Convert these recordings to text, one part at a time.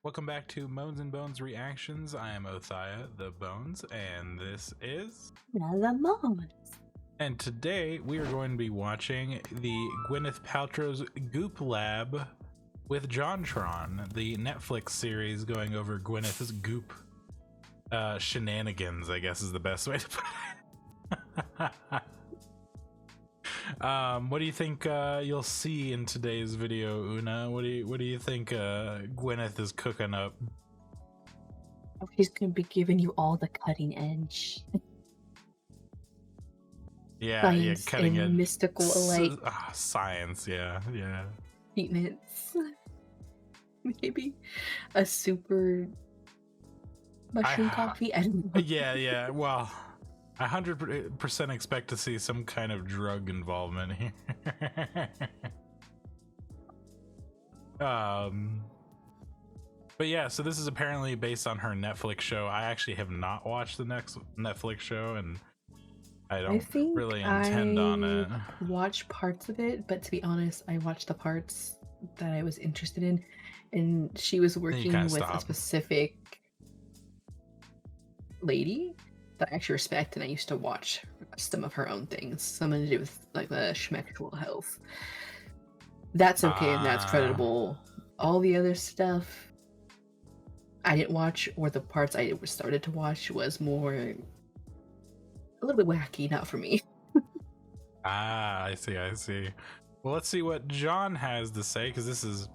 Welcome back to Moans and Bones Reactions. I am Othaya, the Bones, and this is... The Bones. And today we are going to be watching the Gwyneth Paltrow's Goop Lab with JonTron, the Netflix series going over Gwyneth's Goop shenanigans, I guess is the best way to put it. What do you think you'll see in today's video, Una? What do you think Gwyneth is cooking up? She's gonna be giving you all the cutting edge. Yeah, Science yeah, cutting and edge mystical like science. Yeah. treatments. Maybe a super mushroom coffee. I don't know. Yeah. Well, I 100% expect to see some kind of drug involvement here. But yeah, so this is apparently based on her Netflix show. I actually have not watched the next Netflix show, and I don't really intend on it. Watch parts of it, but to be honest, I watched the parts that I was interested in, and she was working with a specific lady that I actually respect, and I used to watch some of her own things, something to do with like the schmectual health. That's okay, and that's creditable. All the other stuff I didn't watch, or the parts I started to watch was more a little bit wacky, not for me. I see. Well, let's see what John has to say, because this is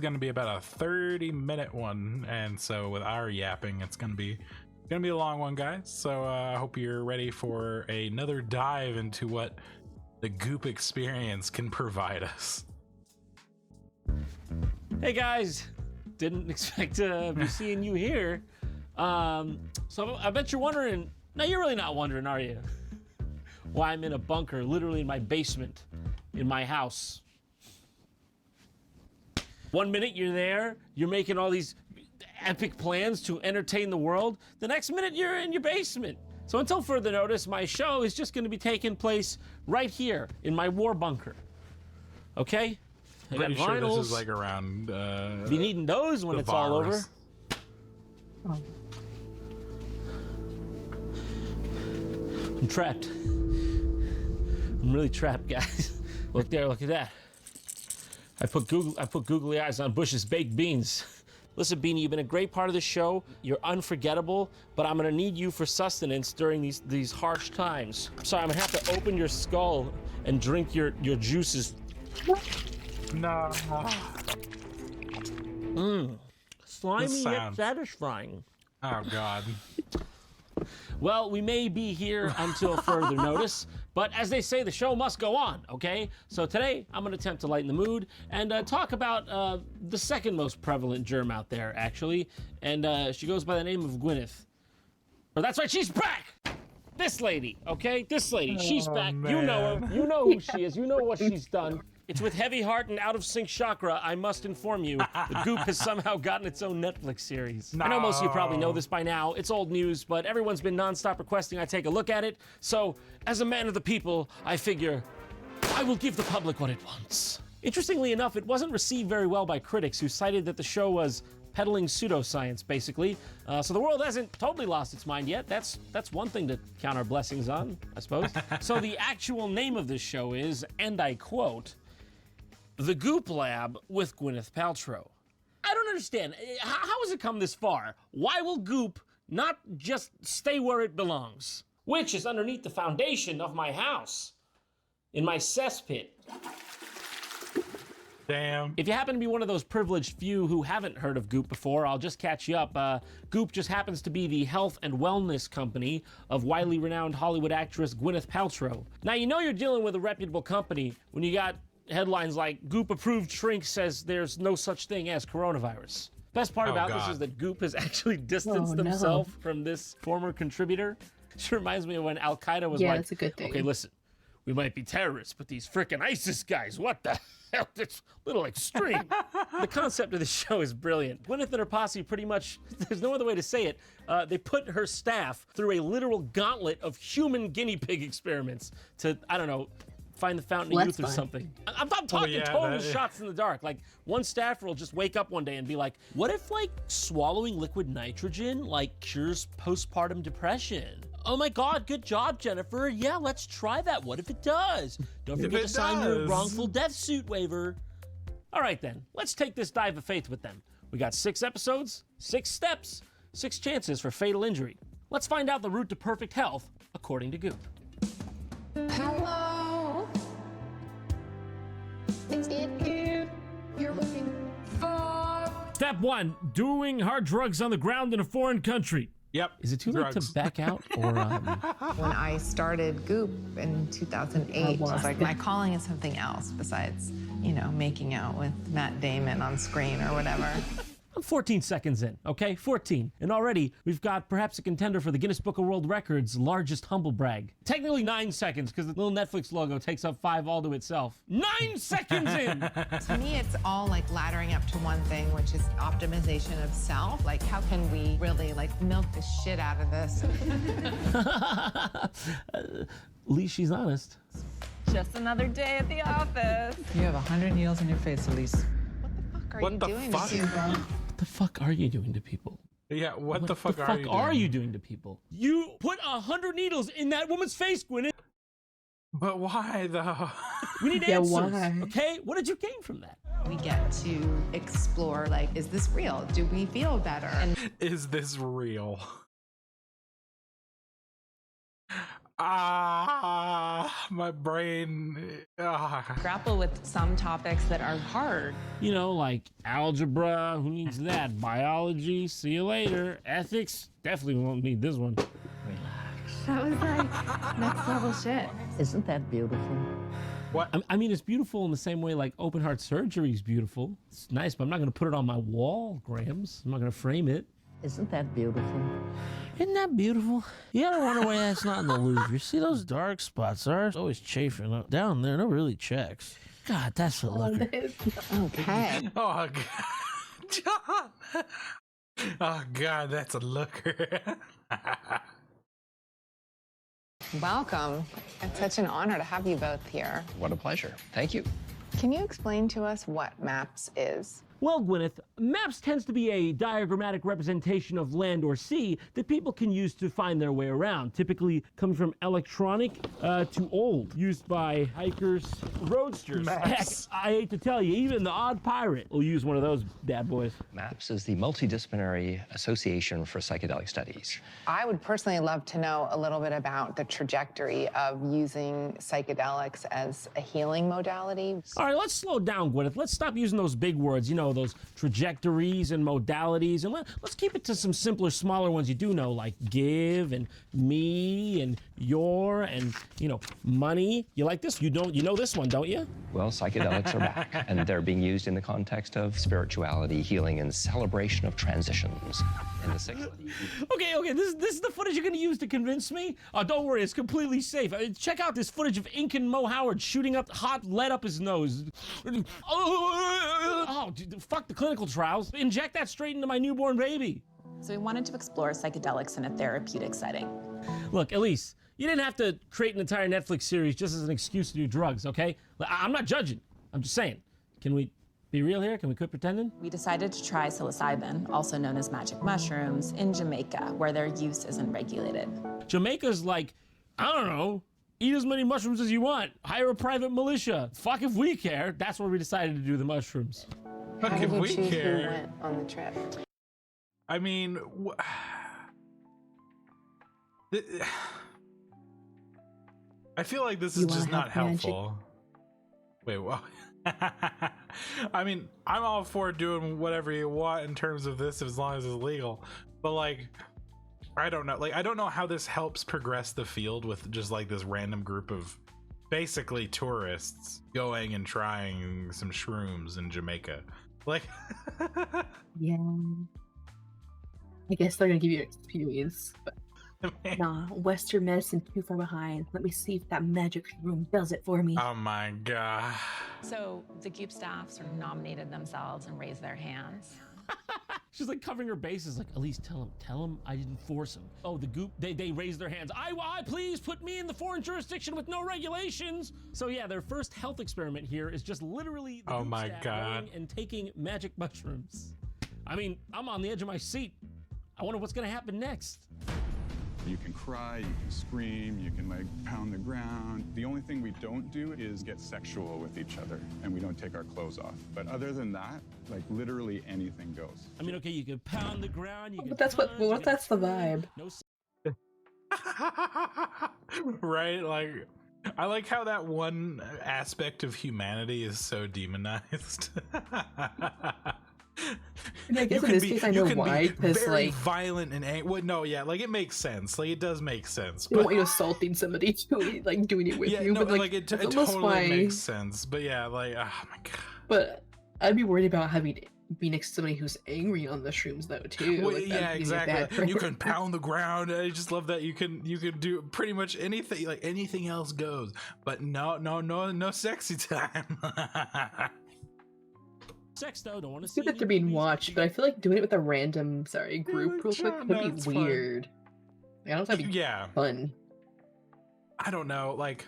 going to be about a 30-minute one, and so with our yapping, it's going to be a long one, guys. So I hope you're ready for another dive into what the Goop experience can provide us. Hey guys, didn't expect to be seeing you here. So I bet you're wondering. No, you're really not wondering, are you? Why I'm in a bunker, literally in my basement, in my house. One minute you're there, you're making all these epic plans to entertain the world. The next minute you're in your basement. So until further notice, my show is just going to be taking place right here in my war bunker. Okay? I got Pretty vinyls. sure this is like around be needing those when it's all over. Oh. I'm trapped. I'm really trapped, guys. Look there, look at that. I put googly eyes on Bush's baked beans. Listen, Beanie, you've been a great part of the show. You're unforgettable, but I'm gonna need you for sustenance during these harsh times. Sorry, I'm gonna have to open your skull and drink your juices. No. Slimy yet satisfying. Oh God. Well, we may be here until further notice, but as they say, the show must go on, okay? So today, I'm gonna attempt to lighten the mood and talk about the second most prevalent germ out there, actually. And she goes by the name of Gwyneth. Or that's right, she's back! This lady, okay? This lady, she's back. Man. You know her, you know who she is, you know what she's done. It's with heavy heart and out of sync chakra, I must inform you, the Goop has somehow gotten its own Netflix series. No. I know most of you probably know this by now, it's old news, but everyone's been nonstop requesting I take a look at it. So, as a man of the people, I figure I will give the public what it wants. Interestingly enough, it wasn't received very well by critics who cited that the show was peddling pseudoscience, basically. So the world hasn't totally lost its mind yet. That's one thing to count our blessings on, I suppose. So the actual name of this show is, and I quote, The Goop Lab with Gwyneth Paltrow. I don't understand. How has it come this far? Why will Goop not just stay where it belongs? Which is underneath the foundation of my house, in my cesspit. Damn. If you happen to be one of those privileged few who haven't heard of Goop before, I'll just catch you up. Goop just happens to be the health and wellness company of widely renowned Hollywood actress Gwyneth Paltrow. Now, you know you're dealing with a reputable company when you got headlines like Goop-approved shrink says there's no such thing as coronavirus. Best part about this is that Goop has actually distanced themselves from this former contributor. It reminds me of when Al-Qaeda was like, that's a good thing. Okay, listen, we might be terrorists, but these frickin' ISIS guys, what the hell? It's a little extreme. The concept of the show is brilliant. Gwyneth and her posse pretty much, there's no other way to say it, they put her staff through a literal gauntlet of human guinea pig experiments to, I don't know, find the fountain Well, of youth that's or fine. something. I'm talking yeah, total that- shots in the dark. Like one staffer will just wake up one day and be like, what if like swallowing liquid nitrogen like cures postpartum depression? Oh my God, good job, Jennifer. Yeah, let's try that. What if it does? Don't If forget it to sign your does. wrongful death suit waiver. All right then, let's take this dive of faith with them. We got 6 episodes, 6 steps, 6 chances for fatal injury. Let's find out the route to perfect health, according to Goop. Hello. Is it you you're looking for? Step 1, doing hard drugs on the ground in a foreign country. Yep. Is it too late drugs. to back out or When I started Goop in 2008, I was like, my calling is something else besides, you know, making out with Matt Damon on screen or whatever. I'm 14 seconds in, okay? 14. And already we've got perhaps a contender for the Guinness Book of World Records largest humble brag. Technically 9 seconds because the little Netflix logo takes up 5 all to itself. 9 seconds in! To me, it's all like laddering up to one thing, which is optimization of self. Like, how can we really like milk the shit out of this? At least she's honest. Just another day at the office. You have 100 needles in your face, Elise. What the fuck are What you the doing fuck? to me? What the fuck are you doing to people? Yeah, what the fuck are you doing? to people? You put 100 needles in that woman's face, Gwyneth. But why though? We need Yeah, answers, why? okay? What did you gain from that? We get to explore, like, is this real? Do we feel better? And Is this real? My brain. grapple with some topics that are hard. You know, like algebra, who needs that? Biology, see you later. Ethics, definitely won't need this one. That was like next level shit. Isn't that beautiful? What? I mean, it's beautiful in the same way like open heart surgery is beautiful. It's nice, but I'm not gonna put it on my wall, Grams. I'm not gonna frame it. Isn't that beautiful? Isn't that beautiful? You gotta wonder why that's not in the Louvre. You see those dark spots? Ours always chafing up down there. No really checks. God, that's a looker. okay. Oh god, John. Oh god, that's a looker. Welcome. It's such an honor to have you both here. What a pleasure. Thank you. Can you explain to us what MAPS is? Well, Gwyneth, maps tends to be a diagrammatic representation of land or sea that people can use to find their way around, typically coming from electronic to old, used by hikers, roadsters. Maps. Heck, I hate to tell you, even the odd pirate will use one of those bad boys. MAPS is the Multidisciplinary Association for Psychedelic Studies. I would personally love to know a little bit about the trajectory of using psychedelics as a healing modality. All right, let's slow down, Gwyneth. Let's stop using those big words, you know, those trajectories and modalities, and let's keep it to some simpler, smaller ones you do know, like give and me and your and, you know, money. You like this? You know this one, don't you? Well, psychedelics are back, and they're being used in the context of spirituality, healing, and celebration of transitions. In the 60s. Okay, this is the footage you're gonna use to convince me? Oh, don't worry, it's completely safe. Check out this footage of Incan Mo Howard shooting up hot lead up his nose. Oh, dude, fuck the clinical trials. Inject that straight into my newborn baby. So we wanted to explore psychedelics in a therapeutic setting. Look, Elise, you didn't have to create an entire Netflix series just as an excuse to do drugs, okay? I'm not judging. I'm just saying. Can we be real here? Can we quit pretending? We decided to try psilocybin, also known as magic mushrooms, in Jamaica, where their use isn't regulated. Jamaica's like, I don't know, eat as many mushrooms as you want. Hire a private militia. Fuck if we care. That's where we decided to do the mushrooms. Fuck How if did you we choose who care. went on the trip? I mean, I feel like this is You wanna just not have magic? helpful. Wait, what? I mean, I'm all for doing whatever you want in terms of this as long as it's legal. But like, I don't know. Like, I don't know how this helps progress the field with just like this random group of basically tourists going and trying some shrooms in Jamaica. Like, Yeah. I guess they're gonna give you an experience, but man. nah, Western medicine too far behind. Let me see if that magic room does it for me. Oh my god. So the Goop staff sort of nominated themselves and raised their hands. She's like covering her bases, like, at least tell him I didn't force him. Oh, the Goop, they raised their hands. I please put me in the foreign jurisdiction with no regulations. So yeah, their first health experiment here is just literally the Oh Goop my staff God. going and taking magic mushrooms. I mean, I'm on the edge of my seat. I wonder what's gonna happen next. You can cry, you can scream, you can like pound the ground. The only thing we don't do is get sexual with each other, and we don't take our clothes off. But other than that, like literally anything goes. I mean, okay, you can pound the ground, you can But that's punch, you what can that's the scream. vibe. No Right? Like, I like how that one aspect of humanity is so demonized. And I guess in this case I know why, because very like violent and well, no, yeah, like it makes sense. Like it does make sense. they don't want you assaulting somebody doing it with yeah, you. no, But like it that's almost totally why. makes sense. But yeah, like oh my god. But I'd be worried about having to be next to somebody who's angry on the shrooms though too. Well, Like, yeah, that'd be bad exactly. for You her. can pound the ground. I just love that you can do pretty much anything. Like anything else goes, but no sexy time. sex though, don't want to I see see that any they're being boobies. watched, but I feel like doing it with a random group real quick yeah, could no, be it's fine. weird. Like, I don't know if that'd be Yeah, fun. I don't know. Like,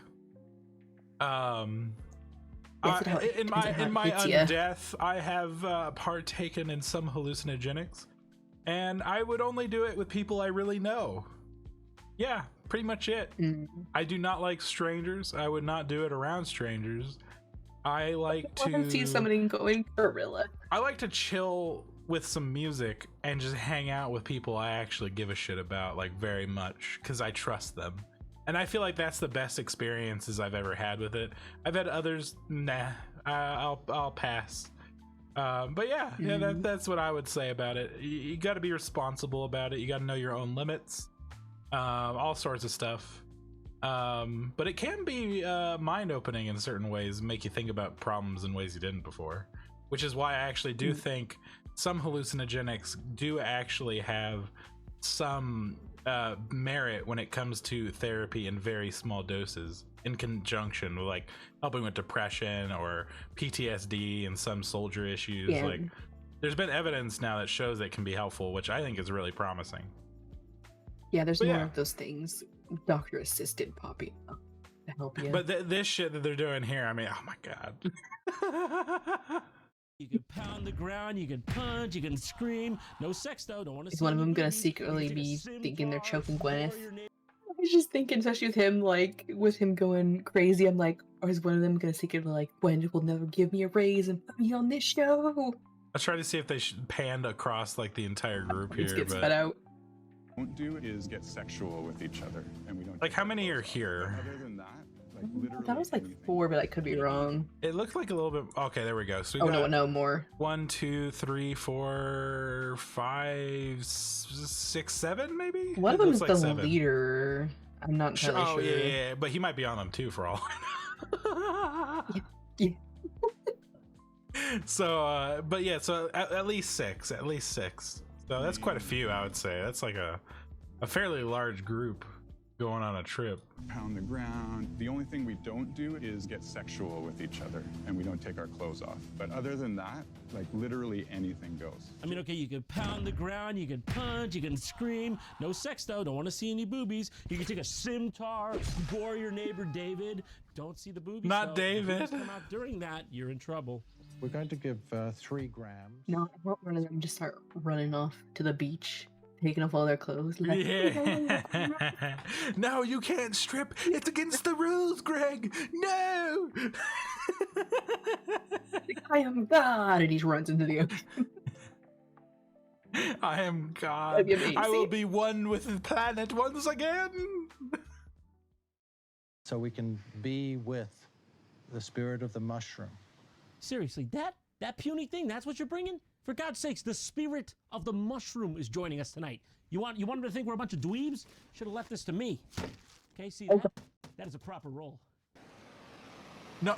Guess it how- in depends on how my it hits ya. undeath, I have partaken in some hallucinogenics, and I would only do it with people I really know. Yeah, pretty much it. Mm. I do not like strangers. I would not do it around strangers. I like I want to see somebody going gorilla. I like to chill with some music and just hang out with people I actually give a shit about, like very much, because I trust them. And I feel like that's the best experiences I've ever had with it. I've had others, nah, I'll pass. But yeah, that's what I would say about it. You got to be responsible about it. You got to know your own limits, all sorts of stuff. But it can be mind-opening in certain ways, make you think about problems in ways you didn't before, which is why I actually do think some hallucinogenics do actually have some merit when it comes to therapy in very small doses in conjunction with like helping with depression or PTSD and some soldier issues. Yeah. Like there's been evidence now that shows it can be helpful, which I think is really promising. Yeah, there's But more yeah. of those things, doctor assisted popping up to help you. But this shit that they're doing here, I mean, oh my god. You can pound the ground, you can punch, you can scream. No sex though, don't want to Is see one of any them gonna boobies. You secretly can take a be thinking they're scimitar, choking gore Gwyneth? your neighbor. I was just thinking, especially with him, like, with him going crazy, I'm like, or is one of them gonna secretly like, Gwen will never give me a raise and put me on this show? I try to see if they should pan across like the entire group Just here, get spat but out. Don't do is get sexual with each other, and we don't. like take how our many are clothes off. here? Other than that, like literally. That was like anything 4, but I goes. could be wrong. It looked like a little bit. Okay, there we go. So we Oh got no, more. 1, 2, 3, 4, 5, 6, 7, maybe. One It of them looks is like the 7. leader. I'm not Sure. entirely Oh sure. yeah, but he might be on them too for all. Yeah. So, but yeah, so at least 6, at least 6. So that's quite a few, I would say. That's like a fairly large group going on a trip. Pound the ground. The only thing we don't do is get sexual with each other, and we don't take our clothes off. But other than that, like literally anything goes. I mean, okay, you can pound the ground, you can punch, you can scream. No sex though, don't want to see any boobies. You can take a scimitar, gore your neighbor David. Don't see the boobies. Not though. If David. boobies come out during that, you're in trouble. We're going to give 3 grams. No, I want one of them to just start running off to the beach, taking off all their clothes. Like, Yeah. No, you can't strip. It's against the rules, Greg. No. I am God, and he runs into the ocean. I am God. That'd be amazing. I will be one with the planet once again. So we can be with the spirit of the mushroom. Seriously, that puny thing, that's what you're bringing? For God's sakes, the spirit of the mushroom is joining us tonight. You want him to think we're a bunch of dweebs? Should have left this to me. Okay, see that? That is a proper role. No.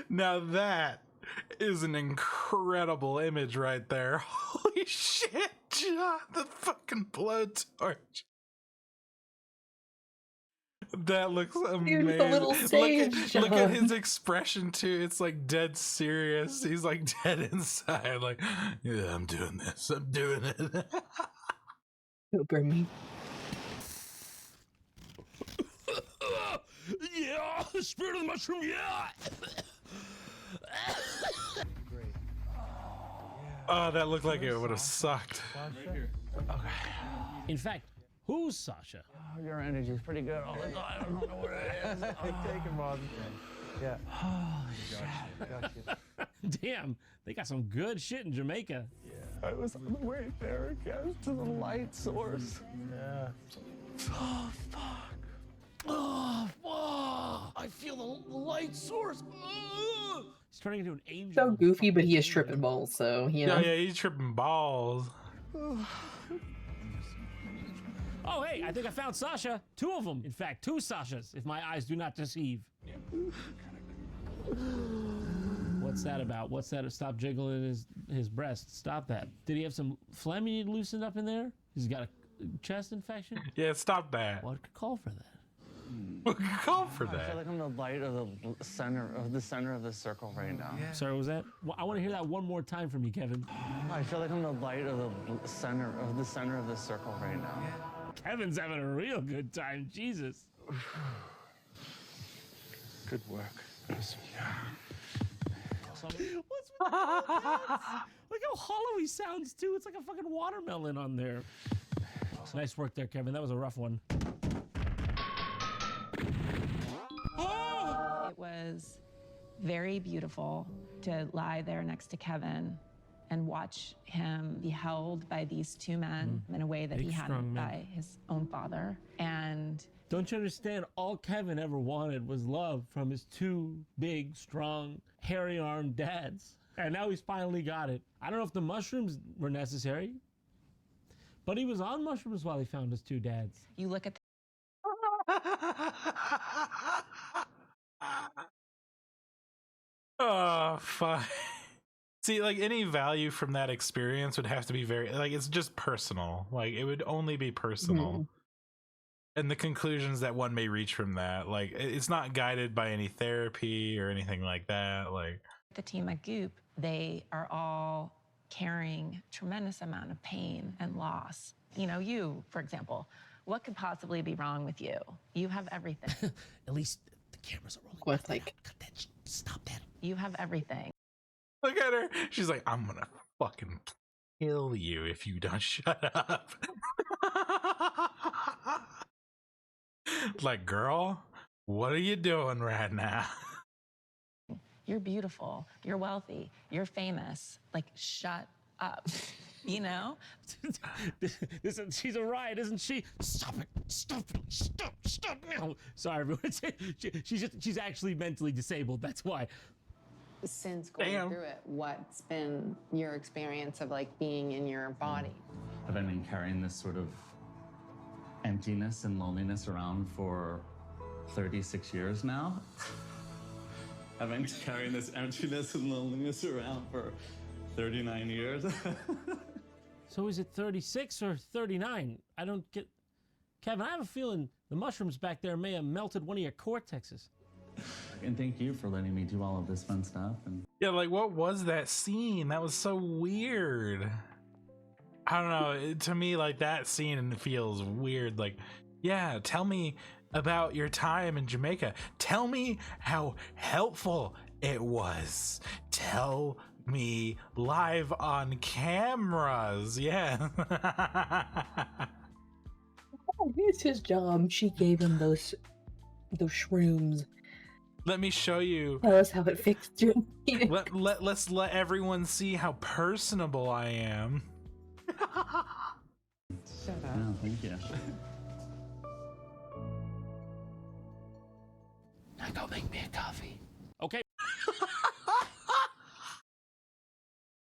Now that is an incredible image right there. Holy shit, John, the fucking blowtorch. That looks amazing. Dude, the little sage, look at John. his expression too. It's like dead serious. He's like dead inside. Like, yeah, I'm doing this. I'm doing it. Don't burn me. Yeah, the spirit of the mushroom, yeah. Oh, that looked like it would have sucked. Okay. In fact, who's Sasha? Oh, your energy's pretty good all the time. I don't know where it is. Take him on. Yeah. Oh, shit. Damn, they got some good shit in Jamaica. I was on the way there again to the light source. Yeah. Oh, fuck. Oh, fuck. I feel the light source. He's turning into an angel. So goofy, but he is tripping balls, so you know. Yeah, he's tripping balls. Oh, hey, I think I found Sasha. 2 of them. In fact, 2 Sashas, if my eyes do not deceive. What's that about? What's that? Stop jiggling his breast. Stop that. Did he have some phlegm he need loosened up in there? He's got a chest infection? Yeah, stop that. What could call for that? What could call for I feel that? like I'm the light of the center of the circle right now. Sorry, was that? Well, I want to hear that one more time from you, Kevin. I feel like I'm the light of the center of the circle right now. Kevin's having a real good time. Jesus. Good work. What's with the dance? Look how hollow he sounds too. It's like a fucking watermelon on there. Nice work there, Kevin. That was a rough one. It was very beautiful to lie there next to Kevin and watch him be held by these 2 men in a way that Big, he strong hadn't men. by his own father. And Don't you understand? All Kevin ever wanted was love from his 2 big, strong, hairy-armed dads. And now he's finally got it. I don't know if the mushrooms were necessary, but he was on mushrooms while he found his 2 dads. you look at Oh, fuck. See, like, any value from that experience would have to be very, like, it's just personal. Like, it would only be personal. And the conclusions that one may reach from that, like, it's not guided by any therapy or anything like that. Like, the team at Goop, they are all carrying tremendous amount of pain and loss. You know, you, for example, what could possibly be wrong with you? You have everything. At least the cameras are rolling. With like, Cut that shit. Stop that. You have everything. look at her. She's like, I'm gonna fucking kill you if you don't shut up. Like, girl, what are you doing right now? You're beautiful. You're wealthy. You're famous. Like, shut up. You know? She's a riot, isn't she? Stop it! Stop it! Stop now! Sorry, everyone. She's actually mentally disabled. That's why. Since going through it, what's been your experience of like being in your body? I've been carrying this sort of emptiness and loneliness around for 36 years now. I've been carrying this emptiness and loneliness around for 39 years. So is it 36 or 39? I don't get... Kevin, I have a feeling the mushrooms back there may have melted one of your cortexes. And thank you for letting me do all of this fun stuff. And Yeah, like, what was that scene? That was so weird. I don't know. To me, like, that scene feels weird. Like, yeah, tell me about your time in Jamaica. Tell me how helpful it was. Tell me live on cameras. Yeah. it's his job. She gave him those shrooms. Let me show you. Tell us how it fixed you. Let's let everyone see how personable I am. Shut up. no, thank you. Now go make me a coffee. Okay.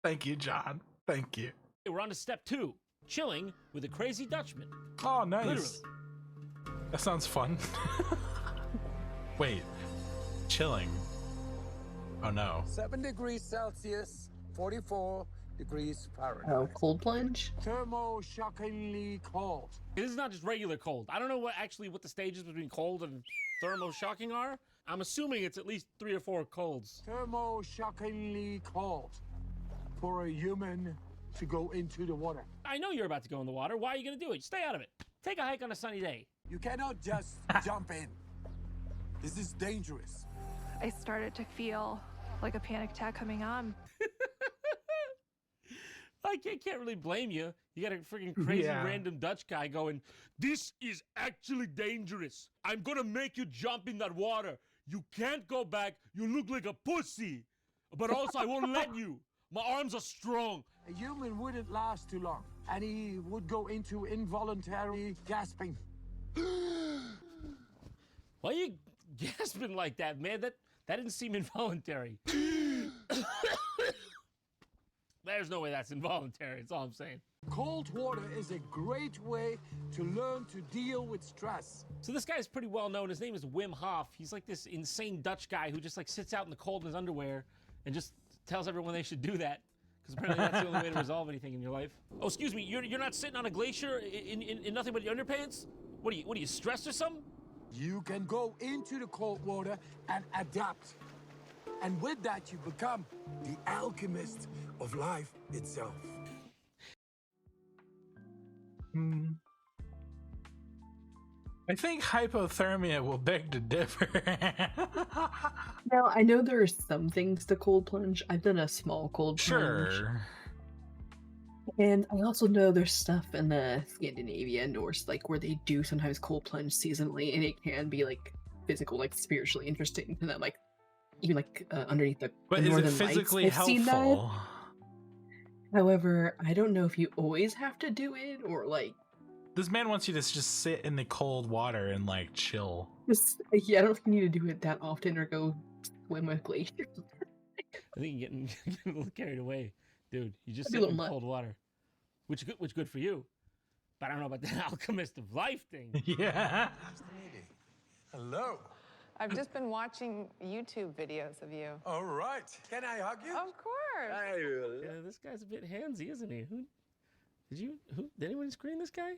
Thank you, John. Thank you. We're on to step 2. Chilling with a crazy Dutchman. Oh, nice. Literally. That sounds fun. Wait. Chilling. Oh no. 7 degrees Celsius, 44 degrees Fahrenheit. Oh, cold plunge? Thermo-shockingly cold. This is not just regular cold. I don't know what the stages between cold and thermo-shocking are. I'm assuming it's at least 3 or 4 colds. Thermo-shockingly cold for a human to go into the water. I know you're about to go in the water. Why are you going to do it? Stay out of it. Take a hike on a sunny day. You cannot just jump in. This is dangerous. I started to feel like a panic attack coming on. I can't really blame you. You got a freaking crazy random Dutch guy going, "This is actually dangerous. I'm going to make you jump in that water. You can't go back. You look like a pussy. But also, I won't let you. My arms are strong." A human wouldn't last too long, and he would go into involuntary gasping. Why are you gasping like that, man? That didn't seem involuntary. There's no way that's involuntary. That's all I'm saying. Cold water is a great way to learn to deal with stress. So this guy's pretty well known. His name is Wim Hof. He's like this insane Dutch guy who just like sits out in the cold in his underwear and just tells everyone they should do that. Because apparently that's the only way to resolve anything in your life. Oh, excuse me, you're not sitting on a glacier in nothing but your underpants? What are you stressed or something? You can go into the cold water and adapt. And with that, you become the alchemist of life itself. I think hypothermia will beg to differ. Now, I know there are some things to cold plunge. I've done a small cold plunge. Sure. And I also know there's stuff in the Scandinavia, Norse, like where they do sometimes cold plunge seasonally, and it can be like physical, like spiritually interesting to them, like even like underneath the But the is it Northern physically Lights. I've seen that. helpful? However, I don't know if you always have to do it or like. This man wants you to just sit in the cold water and like chill. Yeah, I don't think you need to do it that often or go swim with glaciers. I think you're getting a little carried away, dude. You just Maybe a sit in little cold water, which good for you. But I don't know about the alchemist of life thing. Yeah. Hello. I've just been watching YouTube videos of you. All right. Can I hug you? Of course. Yeah, this guy's a bit handsy, isn't he? Did anyone screen this guy?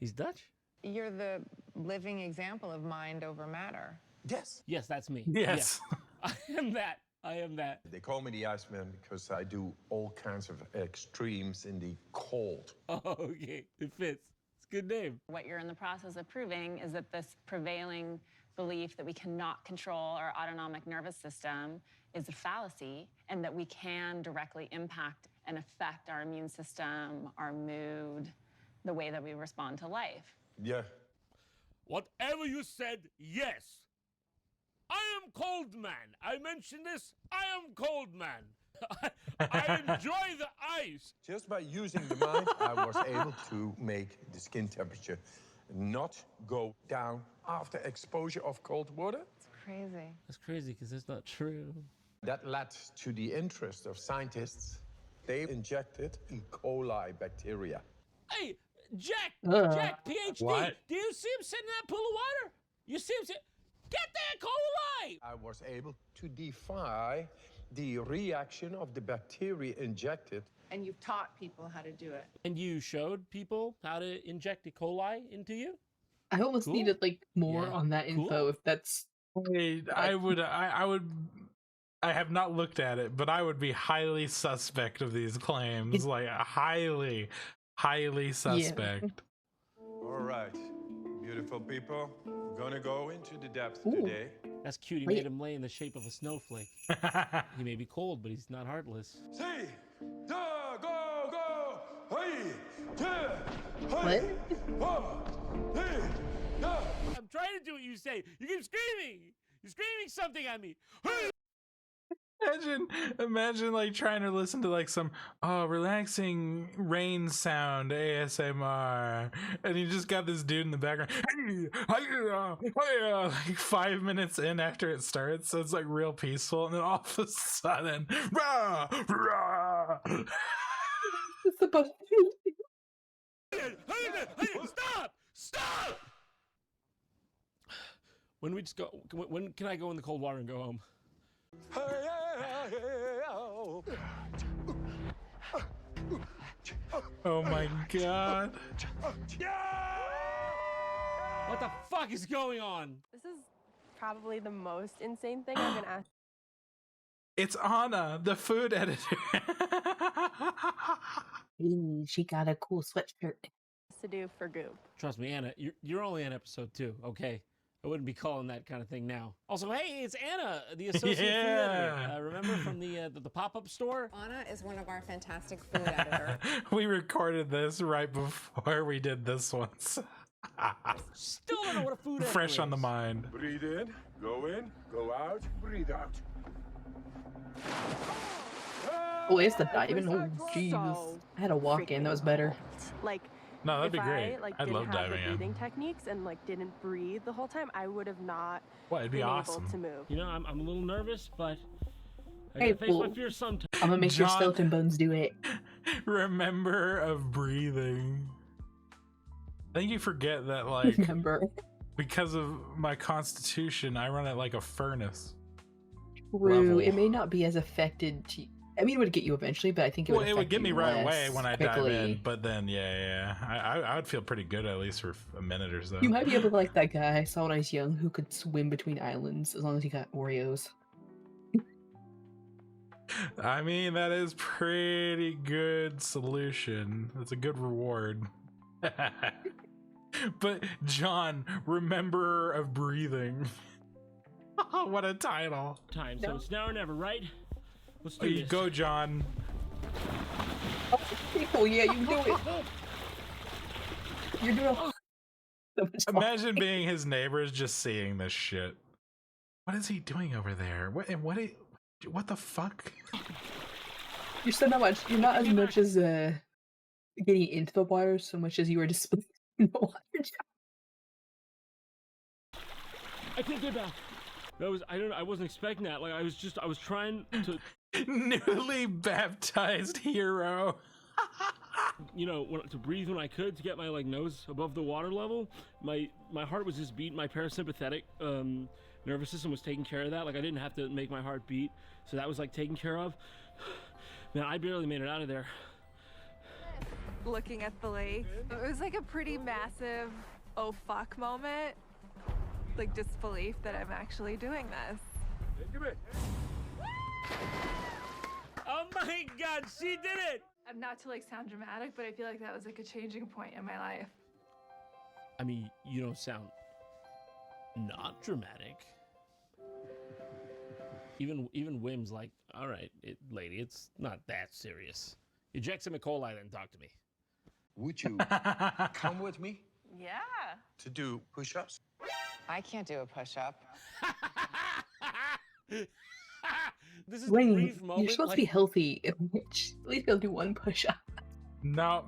He's Dutch? You're the living example of mind over matter. Yes. Yes, that's me. Yes. I am that. I am that. They call me the Iceman because I do all kinds of extremes in the cold. Oh, okay. It fits. It's a good name. What you're in the process of proving is that this prevailing belief that we cannot control our autonomic nervous system is a fallacy, and that we can directly impact and affect our immune system, our mood, the way that we respond to life. Yeah. Whatever you said, yes. I am Cold Man. I mentioned this. I am Cold Man. I enjoy the ice. Just by using the mind, I was able to make the skin temperature not go down after exposure of cold water. It's crazy. That's crazy because it's not true. That led to the interest of scientists. They injected E. coli bacteria. Hey, Jack, PhD. What? Do you see him sitting in that pool of water? You see him get that coli. I was able to defy the reaction of the bacteria injected. And you've taught people how to do it. And you showed people how to inject E. coli into you? I almost Cool. needed like more Yeah. on that info Cool. if that's. I have not looked at it, but I would be highly suspect of these claims. Like highly suspect. All right, beautiful people, we're gonna go into the depths Ooh. today. That's cute. He made him lay in the shape of a snowflake. He may be cold, but he's not heartless. See, da, go, hey, yeah, What? hey, hey, da. I'm trying to do what you say. You keep screaming. You're screaming something at me. Imagine like trying to listen to like some relaxing rain sound ASMR, and you just got this dude in the background. Like 5 minutes in after it starts, so it's like real peaceful, and then all of a sudden, rah, rah. It's supposed to be. Stop! When we just go? When can I go in the cold water and go home? Oh my god. What the fuck is going on? This is probably the most insane thing I've been asked. It's Anna, the food editor. Ooh, she got a cool sweatshirt. To do for Goop. Trust me, Anna, you're only on episode 2, okay? I wouldn't be calling that kind of thing now. Also, hey, it's Anna, the associate food editor. Remember from the pop-up store? Anna is one of our fantastic food editors. We recorded this right before we did this one. Still don't know what a food editor Fresh on the is. mind. Breathe in, go out, breathe out. Oh, it's the diving. Oh, jeez. I had a walk in. That was better. Like, No, that'd be if great. I, like, I'd didn't love have diving the in. breathing techniques and like didn't breathe the whole time, I would have not Well, it'd be been awesome. able to move. You know, I'm a little nervous, but I Hey, gotta face fool. my fears sometimes. I'm gonna make your John- skeleton bones do it. Remember of breathing. I think you forget that, like, Remember. because of my constitution, I run it like a furnace. True. Level. It may not be as affected to. I mean, it would get you eventually, but I think it would. Well, it would affect get me you right less away when I dive quickly. in, but then, yeah. I would feel pretty good at least for a minute or so. You might be able to like that guy I saw when I was young who could swim between islands as long as he got Oreos. I mean, that is pretty good solution. That's a good reward. But John, remember of breathing. What a title. Time, so it's now or never, right? Let's do There you this. go, John. Oh yeah, you can do it. You're doing. So much fun. Imagine being his neighbors just seeing this shit. What is he doing over there? What the fuck? You're so not much. You're not as much as getting into the water so much as you were just in the water. I can't get back. That was I wasn't expecting that. Like I was trying to Newly baptized hero. you know, to breathe when I could to get my like nose above the water level. My heart was just beating. My parasympathetic nervous system was taking care of that. Like I didn't have to make my heart beat, so that was like taken care of. Man, I barely made it out of there. Looking at the lake, it was like a pretty massive oh fuck moment. Like disbelief that I'm actually doing this. Oh my god, she did it! Not to like sound dramatic, but I feel like that was like a changing point in my life. I mean, you don't sound not dramatic. Even Wim's like, all right, lady, it's not that serious. Eject some E. coli then talk to me. Would you come with me Yeah. to do push-ups? I can't do a push-up. This is the Wayne, brief moment. you're supposed to be healthy. At least go do one push-up. No,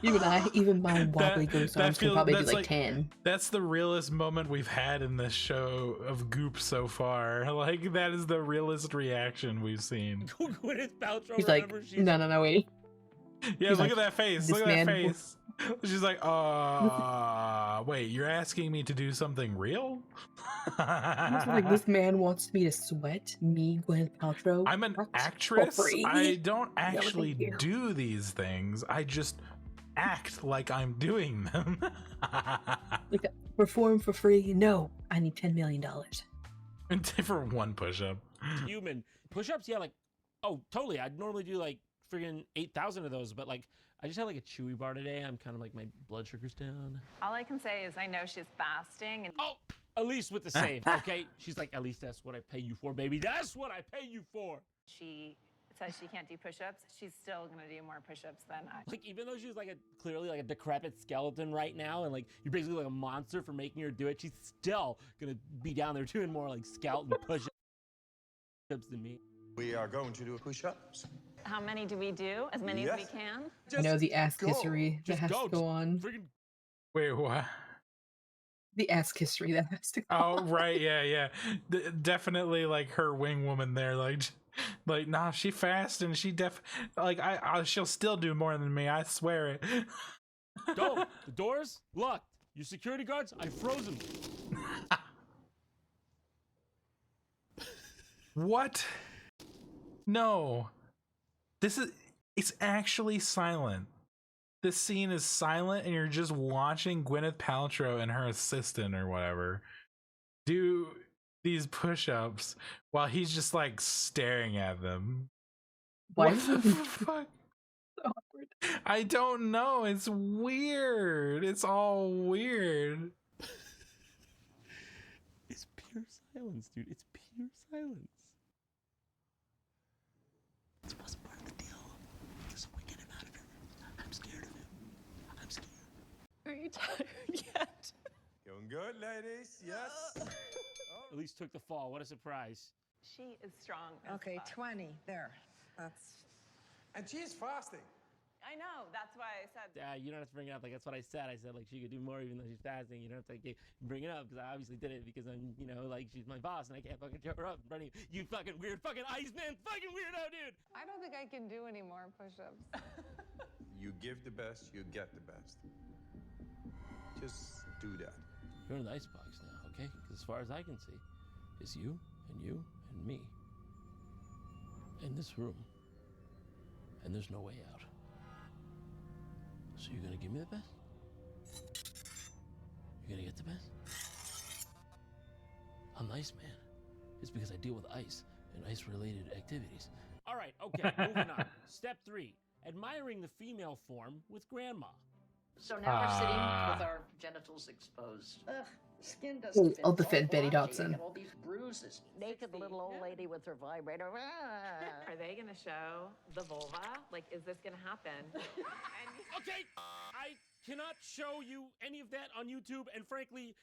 Even my wobbly ghost arms can probably do like 10. That's the realest moment we've had in this show of Goop so far. Like, that is the realest reaction we've seen. Gwyneth Paltrow, He's like, no, wait. Yeah, He's look like, at that face. "This Look at that man will-" face. She's like, wait, you're asking me to do something real? He's like, this man wants me to sweat, me, Gwyneth Paltrow. I'm an What? actress. For free? I don't Yeah, well, actually thank you. do these things. I just act like I'm doing them. Like, perform for free? No, I need $10 million. For one push-up. Human push-ups, yeah, like, oh, totally. I'd normally do like friggin' 8,000 of those, but like, I just had like a chewy bar today. I'm kind of like my blood sugar's down. All I can say is I know she's fasting and Oh, Elise with the save, okay? She's like, at least that's what I pay you for, baby. That's what I pay you for. she says she can't do push-ups. She's still gonna do more push-ups than I. Like, even though she's like clearly like a decrepit skeleton right now, and like you're basically like a monster for making her do it, she's still gonna be down there doing more like skeleton push-ups than me. We are going to do push-ups. How many do we do? As many as we can? I know the ask go. history that Just has go. to go on. Friggin' Wait, what? The ask history that has to go Oh, on. right, yeah. Definitely like her wing woman there, like, nah, she fast and she she'll still do more than me, I swear it. Go. The doors locked. Your security guards, I froze them. What? No. This is It's actually silent. This scene is silent, and you're just watching Gwyneth Paltrow and her assistant or whatever do these push-ups while he's just like staring at them. Why What the fuck? I don't know. It's weird. It's all weird. It's pure silence, dude. It's pure silence. This wasn't part of the deal. Because we get him out of here. I'm scared of him. I'm scared. Are you tired yet? Doing good, ladies. Yes. At least took the fall. What a surprise. She is strong. Okay, 20. There. That's. And she is fasting. I know. That's why I said. You don't have to bring it up. Like, that's what I said. I said, like, she could do more even though she's fasting. You don't have to bring it up because I obviously did it because I'm, you know, like, she's my boss and I can't fucking show her up in front of you. You fucking weird fucking Iceman. Fucking weirdo, dude. I don't think I can do any more push-ups. You give the best, you get the best. Just do that. You're in the icebox now, okay? Because as far as I can see, it's you and me. In this room. And there's no way out. So you're gonna give me the best? You're gonna get the best? I'm the Iceman. It's because I deal with ice and ice-related activities. All right, okay, moving on. Step 3, admiring the female form with grandma. So now we're sitting with our genitals exposed. Ugh, skin doesn't fit. I'll defend Betty Dodson. All these bruises. Naked little old lady with her vibrator. Are they going to show the vulva? Like, is this going to happen? Okay, I cannot show you any of that on YouTube, and frankly,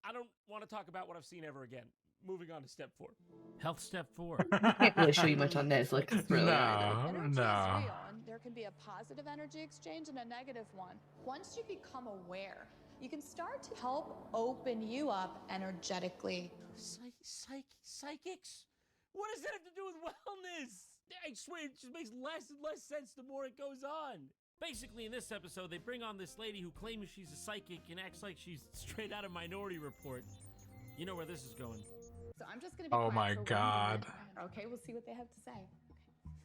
I don't want to talk about what I've seen ever again. Moving on to step 4. Health step 4. Can't really show you much on Netflix. Really. No. There can be a positive energy exchange and a negative one. Once you become aware, you can start to help open you up energetically. Psychics? What does that have to do with wellness? I swear, it just makes less and less sense the more it goes on. Basically, in this episode, they bring on this lady who claims she's a psychic and acts like she's straight out of Minority Report. You know where this is going. So I'm just going to be Oh my quiet for 1 God. minute. Okay, we'll see what they have to say.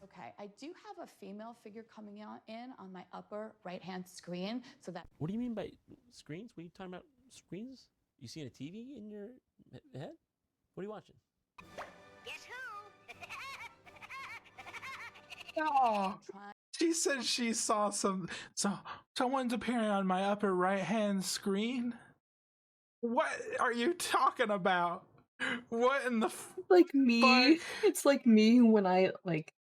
Okay, I do have a female figure coming in on my upper right-hand screen, so that. What do you mean by screens? What are you talking about? Screens? You seeing a TV in your head? What are you watching? Guess who? Oh. She said she saw someone's appearing on my upper right-hand screen. What are you talking about? What in the like me? It's like me when I like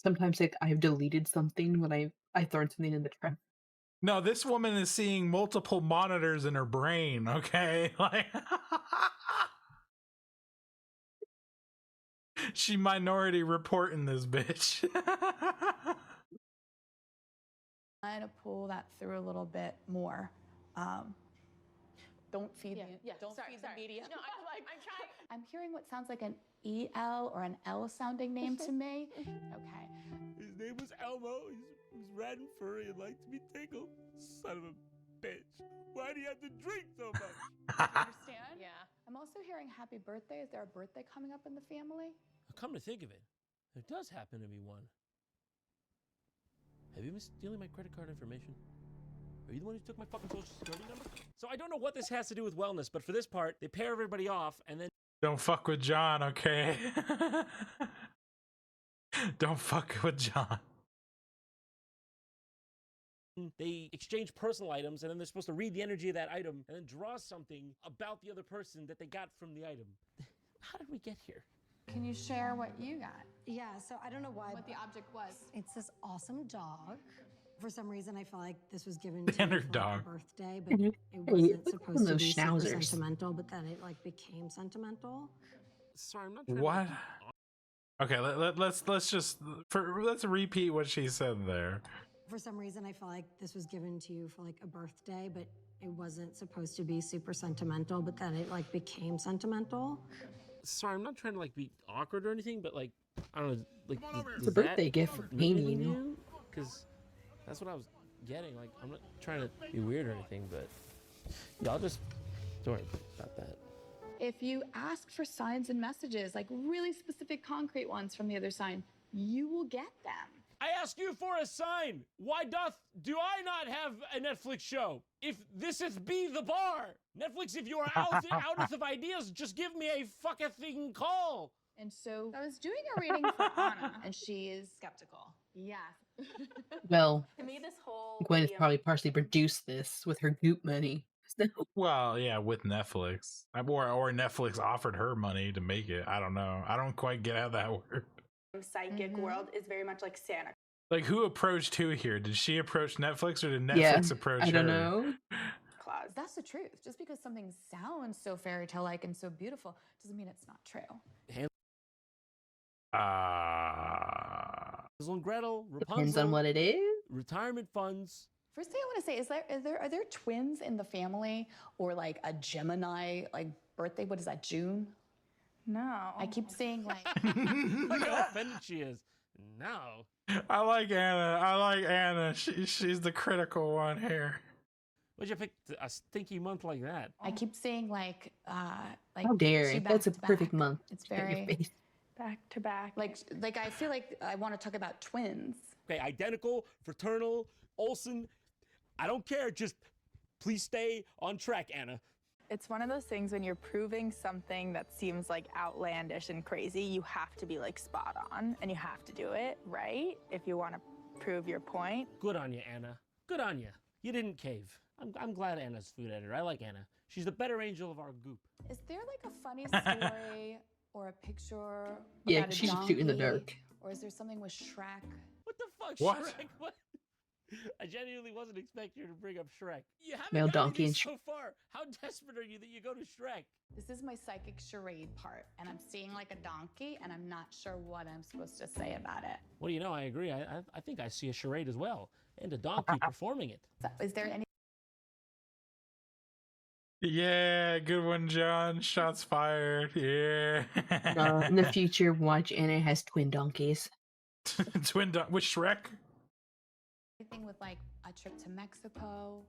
sometimes like I've deleted something when I thrown something in the trash. No, this woman is seeing multiple monitors in her brain, okay? Like she Minority Reporting this bitch. Trying to pull that through a little bit more. Don't feed the media. No, I'm trying. I'm hearing what sounds like an EL or an L sounding name to me. Okay. His name was Elmo. He's red and furry and liked to be tickled. Son of a bitch. Why do you have to drink so much? Understand? Yeah. I'm also hearing happy birthday. Is there a birthday coming up in the family? Come to think of it, there does happen to be one. Have you been stealing my credit card information? Are you the one who took my fucking social security number? So I don't know what this has to do with wellness, but for this part, they pair everybody off and then... Don't fuck with John, okay? Don't fuck with John. They exchange personal items, and then they're supposed to read the energy of that item and then draw something about the other person that they got from the item. How did we get here? Can you share what you got? Yeah, so I don't know why. What the object was? It's this awesome dog. For some reason, I feel like this was given to me Banner for like, dog. a birthday, but it Hey, wasn't look at supposed to those be super schnauzers. sentimental, but then it like became sentimental. Sorry, I'm not trying What? to... Okay, let's repeat what she said there. For some reason, I feel like this was given to you for like a birthday, but it wasn't supposed to be super sentimental, but then it like became sentimental. Sorry, I'm not trying to like be awkward or anything, but like, I don't know, like... It's a birthday gift for painting. Because that's what I was getting. Like, I'm not trying to be weird or anything, but y'all just don't worry about that. If you ask for signs and messages, like really specific concrete ones from the other sign, you will get them. I ask you for a sign. Why do I not have a Netflix show? If this is be the bar. Netflix, if you are out of ideas, just give me a fucking call. And so I was doing a reading for Anna, and she is skeptical. Yes. Well, To me, this whole Gwyneth probably partially produced this with her Goop money. Well, yeah, with Netflix. Or Netflix offered her money to make it. I don't know. I don't quite get how that worked. Psychic world is very much like Santa Like, who approached who here? Did she approach Netflix or did Netflix approach her? I don't know. Claus. That's the truth. Just because something sounds so fairy tale like and so beautiful doesn't mean it's not true. Hansel and Gretel, Rapunzel. Depends on what it is. Retirement funds. First thing I want to say is are there twins in the family or like a Gemini like birthday? What is that, June? No. I keep saying like Look how offended she is. No. I like Anna. She's the critical one here. Why'd you pick a stinky month like that? I keep saying like How dare she you? That's a back to perfect back. month. It's to get your very face. Back to back. Like I feel like I want to talk about twins. Okay, identical, fraternal, Olsen. I don't care. Just please stay on track, Anna. It's one of those things when you're proving something that seems like outlandish and crazy, you have to be like spot on and you have to do it right if you want to prove your point. Good on you, Anna. Good on you. You didn't cave. I'm glad Anna's food editor. I like Anna. She's the better angel of our Goop. Is there like a funny story or a picture? Yeah, about a she should shoot in the donkey? dark. Or is there something with Shrek? What the fuck, What? Shrek? What? I genuinely wasn't expecting you to bring up Shrek. You haven't Male gotten donkey anything and so far. How desperate are you that you go to Shrek? This is my psychic charade part, and I'm seeing like a donkey, and I'm not sure what I'm supposed to say about it. Well, you know, I agree. I think I see a charade as well, and a donkey performing it. Is there any? Yeah, good one, John. Shots fired. Yeah. In the future, watch Anna has twin donkeys. With Shrek? Anything with like a trip to Mexico?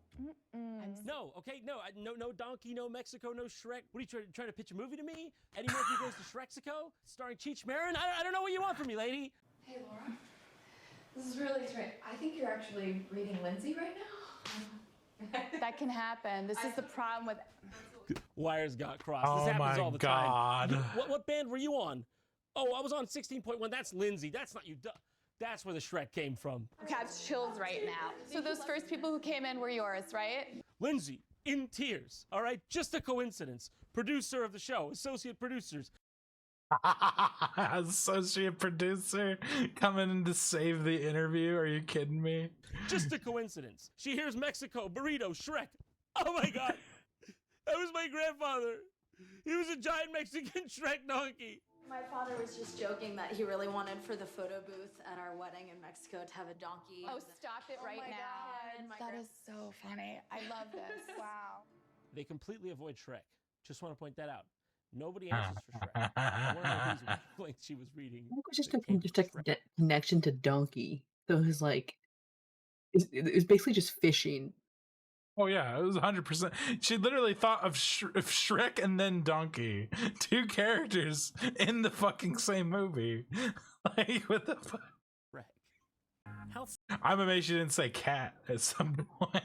No, okay, no donkey, no Mexico, no Shrek. What are you trying to pitch a movie to me? Eddie Murphy Goes to Shrexico, starring Cheech Marin? I don't know what you want from me, lady. Hey, Laura. This is really strange. I think you're actually reading Lindsay right now. That can happen. This is the problem with. Wires got crossed. Oh This happens my all the God. time. What band were you on? Oh, I was on 16.1. That's Lindsay. That's not you. That's where the Shrek came from. Okay, I have chills right now. So those first people who came in were yours, right? Lindsay, in tears. All right, just a coincidence. Producer of the show, associate producers. Associate producer coming in to save the interview. Are you kidding me? Just a coincidence. She hears Mexico, burrito, Shrek. Oh my God. That was my grandfather. He was a giant Mexican Shrek donkey. My father was just joking that he really wanted for the photo booth at our wedding in Mexico to have a donkey. Oh, stop it right now. That is so funny. I love this. Wow. They completely avoid Shrek. Just want to point that out. Nobody answers for Shrek. I want to know whose wavelength she was reading. I think it was just a connection to donkey. So it was like, it was basically just fishing. Oh yeah, it was 100%. She literally thought of Shrek and then Donkey, two characters in the fucking same movie. Like, what the fuck? I'm amazed she didn't say cat at some point.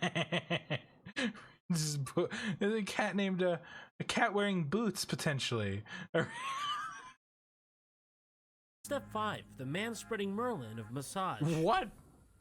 Just put a cat named a cat wearing boots potentially. Step 5: the man-spreading Merlin of massage. What?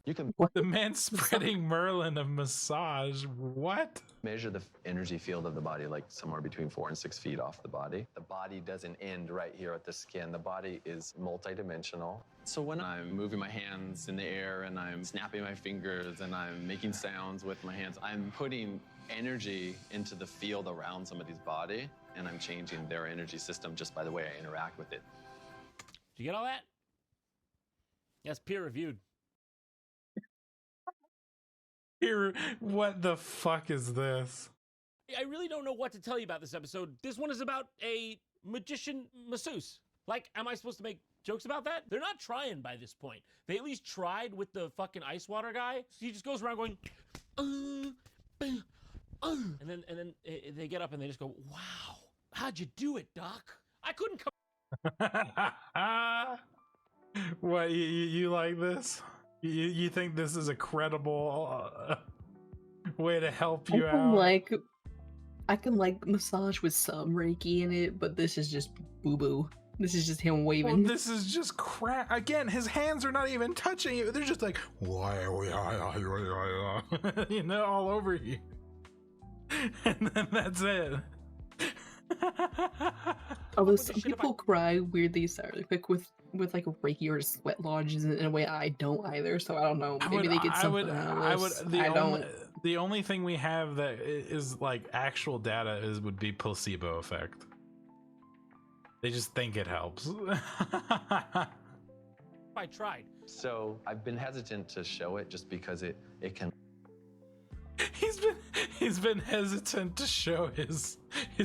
You can The man spreading Merlin of massage. What? Measure the energy field of the body like somewhere between 4 and 6 feet off the body. The body doesn't end right here at the skin. The body is multidimensional. So when I'm moving my hands in the air and I'm snapping my fingers and I'm making sounds with my hands, I'm putting energy into the field around somebody's body, and I'm changing their energy system just by the way I interact with it. Did you get all that? That's peer-reviewed. Here, what the fuck is this? I really don't know what to tell you about this episode. This one is about a magician masseuse. Like, am I supposed to make jokes about that? They're not trying by this point. They at least tried with the fucking ice water guy. He just goes around going, and then they get up and they just go, wow, how'd you do it, Doc? I couldn't come. What, you like this? You think this is a credible way to help I you can out? I can massage with some Reiki in it, but this is just boo boo. This is just him Well, waving. this is just crap. Again, his hands are not even touching you. They're just like, you know, all over you. And then that's it. Although some people cry weirdly quick with like Reiki or sweat lodges in a way I don't either. So I don't know. Maybe they get something out of this. I don't. The only thing we have that is like actual data would be placebo effect. They just think it helps. I tried. So I've been hesitant to show it just because it can. He's been hesitant to show his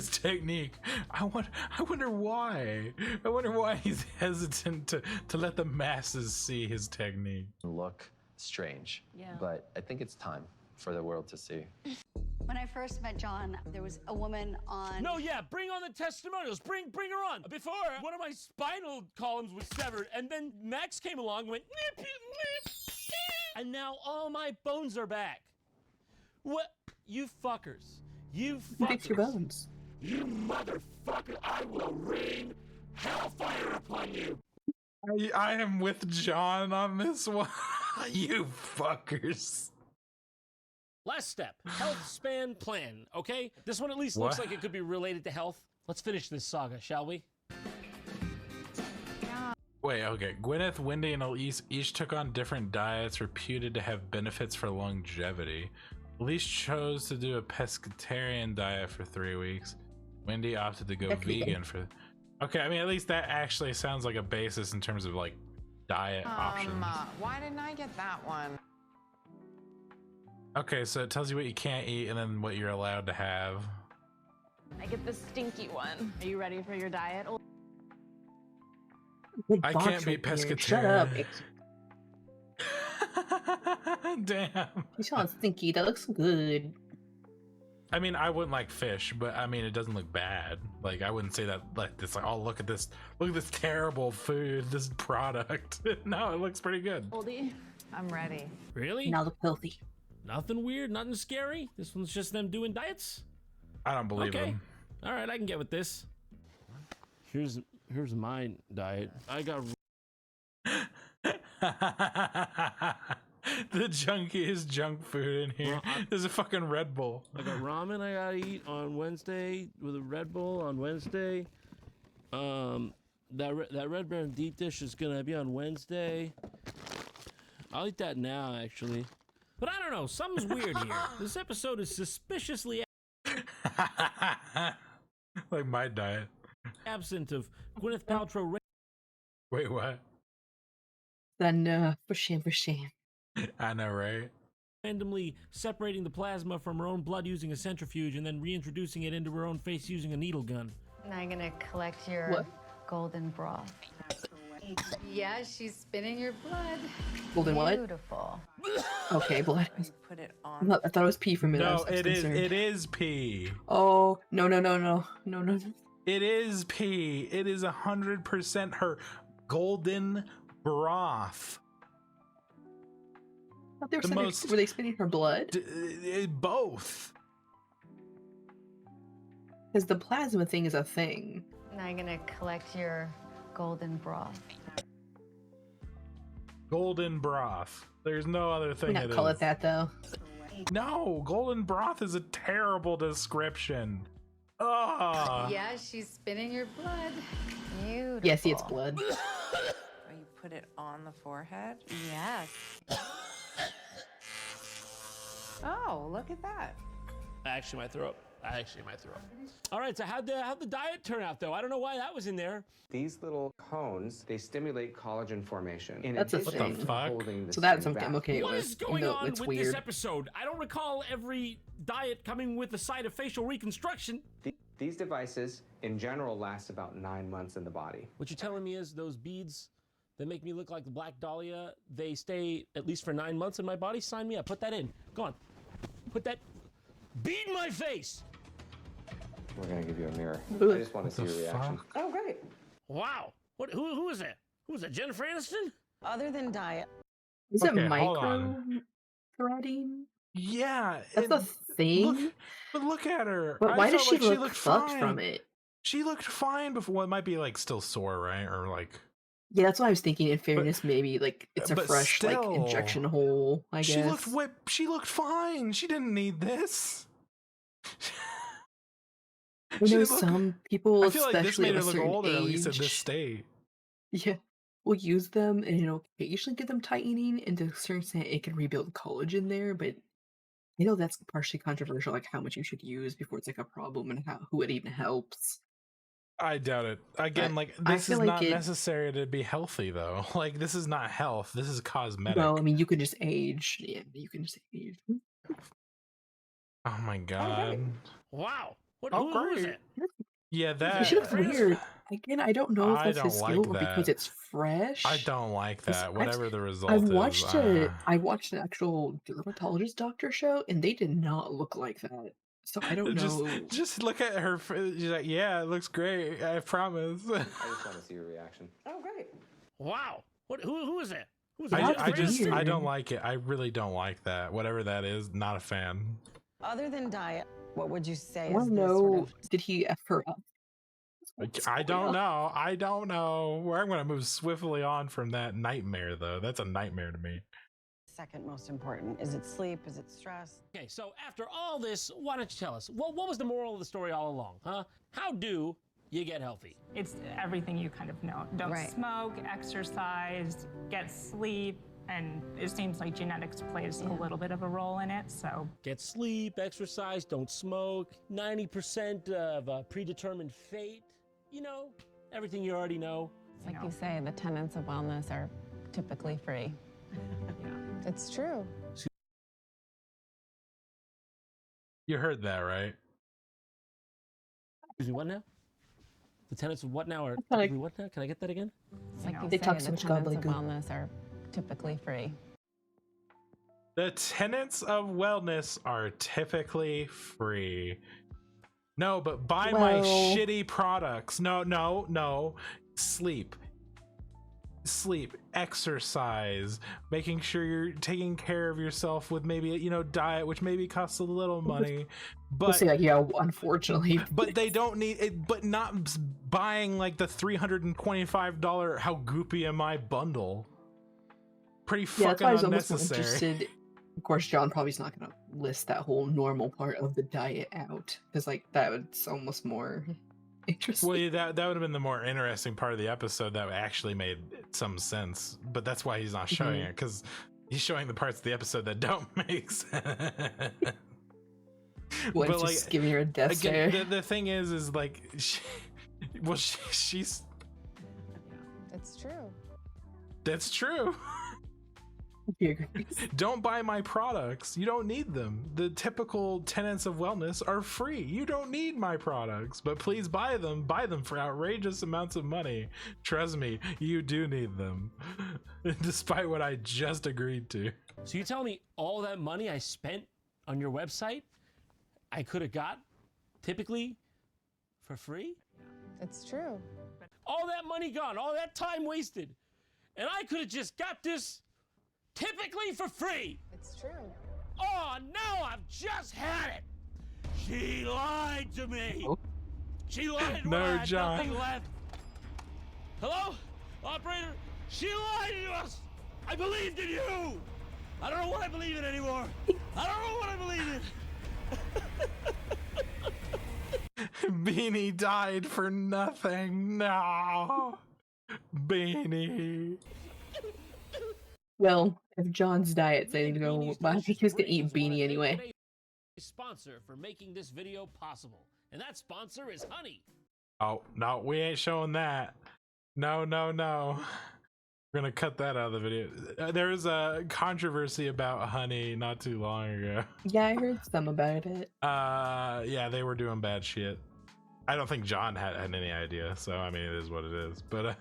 technique. I wonder why. I wonder why he's hesitant to let the masses see his technique. Look strange. Yeah. But I think it's time for the world to see. When I first met John, there was a woman on. No, yeah, bring on the testimonials. Bring her on. Before, one of my spinal columns was severed, and then Max came along and went, nip, nip, and now all my bones are back. What? You fuckers. You fuckers. Fix your bones. You motherfucker, I will rain hellfire upon you. I am with John on this one. You fuckers. Last step, health span plan, okay? This one at least looks like it could be related to health. Let's finish this saga, shall we? Wait, okay. Gwyneth, Wendy, and Elise each took on different diets reputed to have benefits for longevity. Elise chose to do a pescatarian diet for 3 weeks. Wendy opted to go vegan for... Okay, I mean, at least that actually sounds like a basis in terms of, like, diet options. Why didn't I get that one? Okay, so it tells you what you can't eat and then what you're allowed to have. I get the stinky one. Are you ready for your diet? I can't be pescatarian. Shut up. Damn. You sound stinky. That looks good. I mean, I wouldn't like fish, but I mean, it doesn't look bad. Like, I wouldn't say that like this. Like, oh, look at this terrible food, this product. No, it looks pretty good. Oldie, I'm ready. Really? Now look healthy. Nothing weird, nothing scary. This one's just them doing diets. I don't believe them. All right, I can get with this. Here's my diet. I got. The junkiest junk food in here. There's a fucking Red Bull. I got ramen I gotta eat on Wednesday with a Red Bull on Wednesday. That Red Bear deep dish is gonna be on Wednesday. I'll eat that now, actually. But I don't know, something's weird here. This episode is suspiciously like my diet. Absent of Gwyneth Paltrow. Wait, what? Then for shame. I know, right? Randomly separating the plasma from her own blood using a centrifuge and then reintroducing it into her own face using a needle gun. Now I'm gonna collect your golden broth. Yeah, she's spinning your blood. Golden what? Beautiful. Okay, blood. Put it on. I thought it was pee for a minute. No, it is. It is pee. Oh no! It is pee. It is 100% her golden broth. I thought were they spinning her blood? Both. Because the plasma thing is a thing. Now I'm gonna collect your golden broth. Golden broth. There's no other thing. We not call it that though. No, golden broth is a terrible description. Oh. Yeah, she's spinning your blood. Beautiful. Yeah, see, it's blood. Oh, you put it on the forehead? Yes. Oh, look at that. I actually might throw up. All right, so how'd the diet turn out, though? I don't know why that was in there. These little cones, they stimulate collagen formation. In That's a addition thing. to holding the So that's skin something I'm back. okay What with. is going even though on it's with weird. this episode? I don't recall every diet coming with a side of facial reconstruction. These devices, in general, last about 9 months in the body. What you're telling me is those beads that make me look like the Black Dahlia, they stay at least for 9 months in my body? Sign me up. Put that in. Go on. Put that bead in my face. We're gonna give you a mirror. Ooh. I just want to see your reaction. Oh, great. Wow. Who is that? Who is that? Jennifer Aniston? Other than diet, Is Okay, it hold micro on. threading? Yeah, That's a look, thing. but look at her. But I why does felt she like she look looked fucked fine. from it? She looked fine before. Well, it might be like still sore, right? Or like, Yeah, that's what I was thinking. In but fairness, maybe like it's a but fresh like still, injection hole. I she looked guess. she looked fine. She didn't need this. You She know, didn't look. some people, I feel like this especially made of her a look certain older, at least in this age, state. yeah, will use them and occasionally get them tightening, and to a certain extent, it can rebuild collagen there. But that's partially controversial, like how much you should use before it's like a problem and who it even helps. I doubt it. But Again, like I this feel is like not it. necessary to be healthy, though. Like this is not health. This is cosmetic. Well, I mean, you can just age. Yeah, you can just age. Oh my god. Wow. Oh, Who is great. it? Yeah, She looks weird. Again, I don't know if I that's don't his skill like or because that. it's fresh. I don't like 'Cause that. Whatever the result I've is. watched I watched an actual dermatologist doctor show, and they did not look like that. So I don't know. Just look at her. She's like, yeah, it looks great. I promise. I just want to see your reaction. Oh, great. Wow. Who is it? Who's I don't like it. I really don't like that. Whatever that is, not a fan. Other than diet, what would you say I is want to the know, sort of did he F her up? I don't know. I don't know. I'm going to move swiftly on from that nightmare, though. That's a nightmare to me. second most important? Is it sleep? Is it stress? Okay, so after all this, why don't you tell us? What was the moral of the story all along, huh? How do you get healthy? It's everything you kind of know. Don't Right. smoke, exercise, get sleep, and it seems like genetics plays a little bit of a role in it, so. Get sleep, exercise, don't smoke, 90% of a predetermined fate. You know, everything you already know. Like you say, the tenets of wellness are typically free. It's true. You heard that, right? Excuse me, what now? The tenets of what now are like- typically what now? Can I get that again? Like you They say, talk the so much tenets of gobbledygook. wellness are typically free. The tenets of wellness are typically free. No, but buy my Well- shitty products. No. Sleep, exercise, making sure you're taking care of yourself with maybe, diet, which maybe costs a little money. We'll But see, like, yeah, unfortunately. but they don't need it, but not buying like the $325 How Goopy Am I bundle. Pretty Yeah, that's why I was fucking almost more unnecessary. interested. Of course, John probably's not going to list that whole normal part of the diet out, because, like, that was almost more interesting. Well, yeah, that would have been the more interesting part of the episode that actually made some sense. But that's why he's not showing Mhm. it, because he's showing the parts of the episode that don't make sense. What, just giving her a death stare? the thing is like, she's. It's true. That's true. He agrees. Don't buy my products. You don't need them. The typical tenets of wellness are free. You don't need my products, but please buy them. Buy them for outrageous amounts of money. Trust me, you do need them. Despite what I just agreed to. So you tell me all that money I spent on your website, I could have got typically for free? It's true. All that money gone, all that time wasted, and I could have just got this typically for free. It's true. Oh, now I've just had it. She lied to me. Oh. She lied when No, I had John. nothing left. Hello? Operator, she lied to us. I believed in you. I don't know what I believe in anymore. I don't know what I believe in. Beanie died for nothing. No. Beanie. Well, if John's diet's anything to go, I think he was going to eat Beanie anyway. Sponsor for making this video possible, and that sponsor is Honey. Oh, no, we ain't showing that. No. We're gonna cut that out of the video. There was a controversy about Honey not too long ago. Yeah, I heard some about it. Yeah, they were doing bad shit. I don't think John had any idea, so I mean, it is what it is. But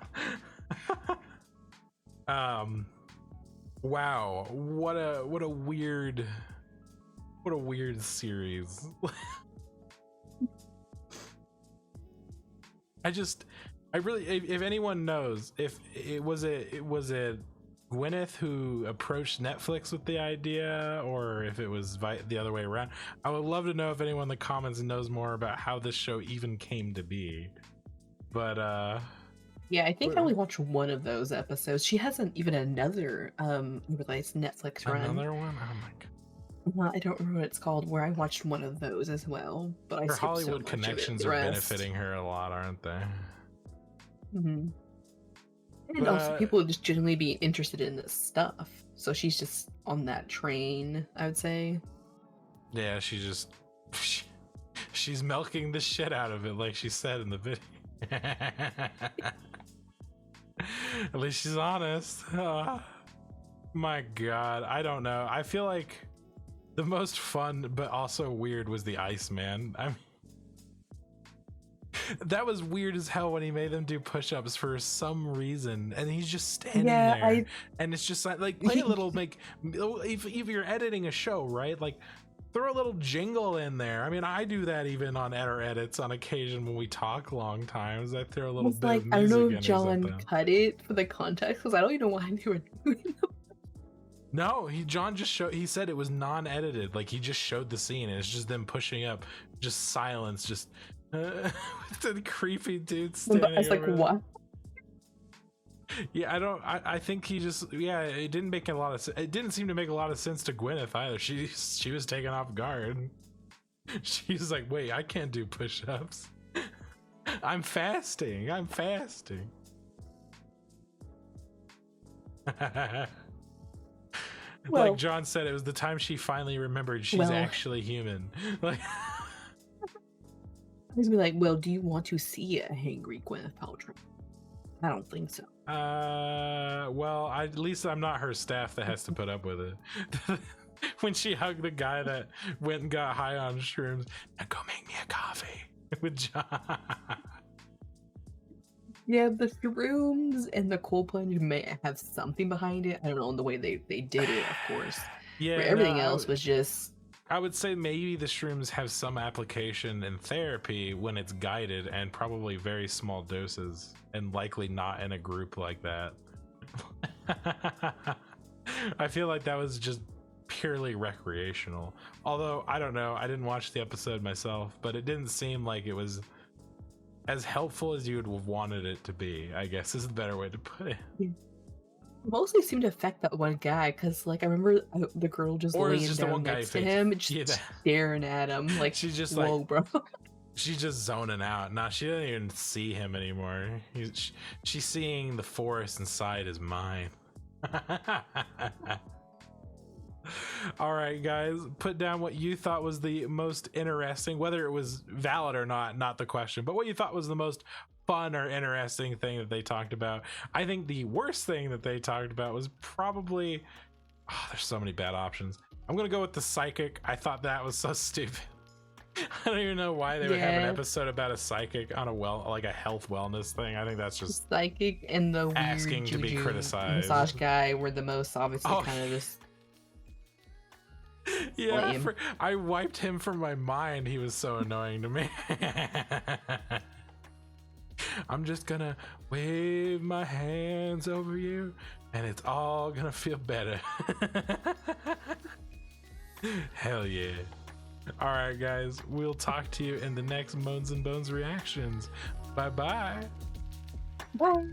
wow, what a weird series. I really, if anyone knows, if it was Gwyneth who approached Netflix with the idea, or if it was the other way around. I would love to know if anyone in the comments knows more about how this show even came to be. But yeah, I think I only watched one of those episodes. She hasn't even another released Netflix run. Another one? Oh my god. I don't remember what it's called, where I watched one of those as well. But her Hollywood connections are benefiting her a lot, aren't they? Mm-hmm. And also people just generally be interested in this stuff. So she's just on that train, I would say. Yeah, she's milking the shit out of it, like she said in the video. At least she's honest. Oh, my god, I don't know. I feel like the most fun but also weird was the Iceman. I mean, that was weird as hell when he made them do push-ups for some reason, and he's just standing there, and it's just like play a little, like, if you're editing a show, right, like throw a little jingle in there. I mean, I do that even on our edits on occasion when we talk long times. I throw a little bit of music. I don't know in if John cut it for the context, because I don't even know why they were doing it. No, John just showed. He said it was non-edited. Like, he just showed the scene, and it's just them pushing up, just silence, just with the creepy dude standing. I was like, what? Yeah, I think he just. Yeah, it didn't make a lot of. It didn't seem to make a lot of sense to Gwyneth either. She was taken off guard. She was like, "Wait, I can't do push-ups. I'm fasting. I'm fasting." Well, like John said, it was the time she finally remembered she's actually human. Like, I was like, well, do you want to see a hangry Gwyneth Paltrow? I don't think so. Well, at least I'm not her staff that has to put up with it. When she hugged the guy that went and got high on shrooms, now go make me a coffee with John. Yeah, the shrooms and the cold plunge may have something behind it. I don't know, in the way they did it, of course. Yeah, but everything else was just. I would say maybe the shrooms have some application in therapy when it's guided, and probably very small doses, and likely not in a group like that. I feel like that was just purely recreational. Although, I don't know, I didn't watch the episode myself, but it didn't seem like it was as helpful as you would have wanted it to be, I guess is the better way to put it. Yeah. Mostly seemed to affect that one guy, because like I remember the girl just laying down next to him, just staring at him, like she's just whoa, like, bro. She's just zoning out. Nah, she doesn't even see him anymore. She's seeing the forest inside his mind. All right, guys, put down what you thought was the most interesting, whether it was valid or not the question, but what you thought was the most fun or interesting thing that they talked about. I think the worst thing that they talked about was probably, there's so many bad options. I'm gonna go with the psychic. I thought that was so stupid. I don't even know why they would have an episode about a psychic on a health wellness thing. I think that's just psychic and the asking weird to be criticized. Massage guy were the most obviously kind of just. Yeah, I wiped him from my mind. He was so annoying to me. I'm just gonna wave my hands over you and it's all gonna feel better. Hell yeah. All right, guys, we'll talk to you in the next Moans and Bones reactions. Bye-bye. Bye.